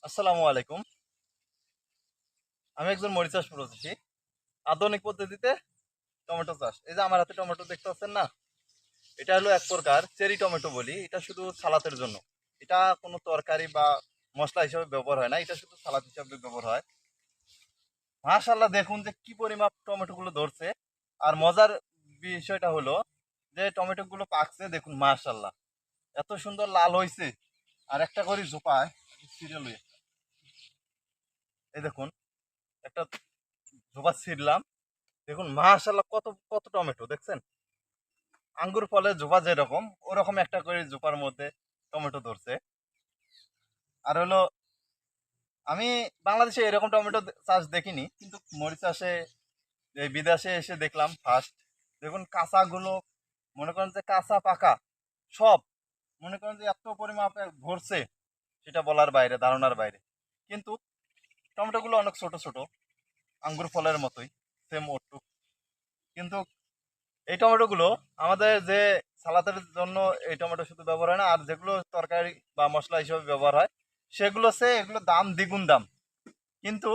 আসসালামু আলাইকুম। আমি একজন মরিচ চাষ প্রবাসী। আধুনিক পদ্ধতিতে টমেটো চাষ। এই যে আমার হাতে টমেটো দেখতে পাচ্ছেন না? এটা হলো এক প্রকার চেরি টমেটো বলি। এটা শুধু সালাতের জন্য। এটা কোনো তরকারি বা মসলা হিসেবে ব্যবহার হয় না। এটা শুধু সালাদ হিসেবে ব্যবহার হয়। মাশাআল্লাহ, দেখুন যে কি পরিমাপ টমেটো গুলো ধরছে। আর মজার বিষয়টা হলো যে টমেটো গুলো পাকছে, দেখুন মাশাআল্লাহ। এত সুন্দর লাল হইছে। আর একটা করে ঝোপায় সিরিয়াল হয়ে। এই দেখুন, একটা ঝোপা ছিঁড়লাম। দেখুন মাশাআল্লাহ, কত কত টমেটো দেখছেন? আঙ্গুর ফলের জোপা যেরকম ওরকম একটা করে জোপার মধ্যে টমেটো ধরছে। আর হলো, আমি বাংলাদেশে এরকম টমেটো চাষ দেখিনি, কিন্তু মরিচ চাষে এই বিদেশে এসে দেখলাম ফার্স্ট। দেখুন কাঁচাগুলো, মনে করেন যে কাঁচা পাকা সব, মনে করেন যে এত পরিমাপে ধরছে, সেটা বলার বাইরে, ধারণার বাইরে। কিন্তু টমেটোগুলো অনেক ছোট ছোট, আঙ্গুর ফলের মতোই, সেম ওটুক। কিন্তু এই টমেটোগুলো আমাদের যে সালাতের জন্য এই টমেটো শুধু ব্যবহার হয় না, আর যেগুলো তরকারি বা মশলা হিসেবে ব্যবহার হয় সেগুলো এগুলো দাম দ্বিগুণ দাম। কিন্তু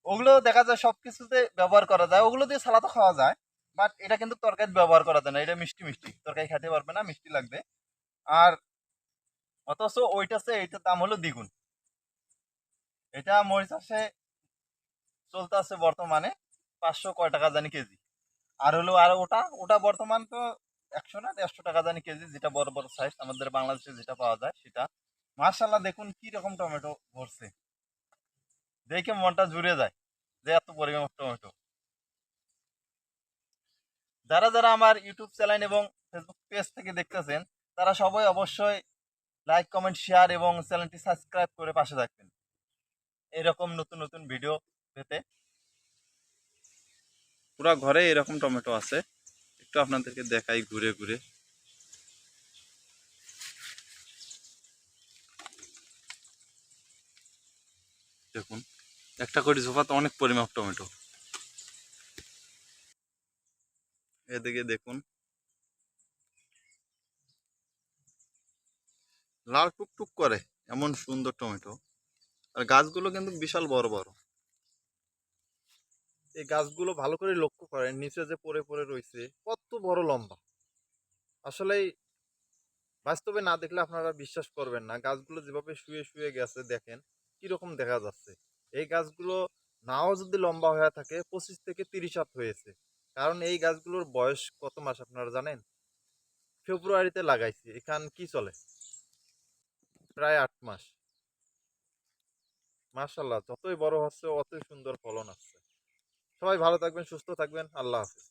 ওগুলো দেখা যায় সব কিছুতে ব্যবহার করা যায়, ওগুলো দিয়ে সালাদও খাওয়া যায়। বাট এটা কিন্তু তরকারি ব্যবহার করা যায় না, এটা মিষ্টি মিষ্টি, তরকারি খেতে পারবে না, মিষ্টি লাগবে। আর অথচ এইটার দাম হলো দ্বিগুণ। এটা মরিচ চাষে চলতে আছে বর্তমানে 500 কয় টাকা জানি কেজি। আর হলো, আর ওটা ওটা বর্তমান তো 100 না 150 টাকা জানি কেজি, যেটা বড় বড় সাইজ আমাদের বাংলাদেশে যেটা পাওয়া যায় সেটা। মার্শাল্লাহ, দেখুন কি রকম টমেটো ভরছে, দেখে মনটা জুড়ে যায় যে এত পরিমাণ টমেটো। যারা যারা আমার ইউটিউব চ্যানেল এবং ফেসবুক পেজ থেকে দেখতেছেন, তারা সবাই অবশ্যই লাইক কমেন্ট শেয়ার এবং চ্যানেলটি সাবস্ক্রাইব করে পাশে থাকবেন এরকম নতুন নতুন ভিডিও পেতে। পুরা ঘরে এরকম টমেটো আছে, একটু আপনাদেরকে দেখাই ঘুরে ঘুরে। দেখুন, একটা করে ঝোপাতে অনেক পরিমাপ টমেটো। এদিকে দেখুন, লাল টুকটুক করে এমন সুন্দর টমেটো। আর গাছগুলো কিন্তু বিশাল বড় বড়। এই গাছগুলো ভালো করে লক্ষ্য করেন, নিচে যে পড়ে পড়ে রয়েছে কত বড় লম্বা। আসলে বাস্তবে না দেখলে আপনারা বিশ্বাস করবেন না, গাছগুলো যেভাবে শুয়ে শুয়ে গেছে দেখেন কিরকম দেখা যাচ্ছে। এই গাছগুলো নাও যদি লম্বা হয়ে থাকে 25 থেকে 30 হাত হয়েছে। কারণ এই গাছগুলোর বয়স কত মাস আপনারা জানেন? ফেব্রুয়ারিতে লাগাইছি, এখান কি চলে প্রায় 8 মাস। মাশাল্লাহ, যতই বড় হচ্ছে অতই সুন্দর ফলন আসছে। সবাই ভালো থাকবেন, সুস্থ থাকবেন, আল্লাহ হাফেজ।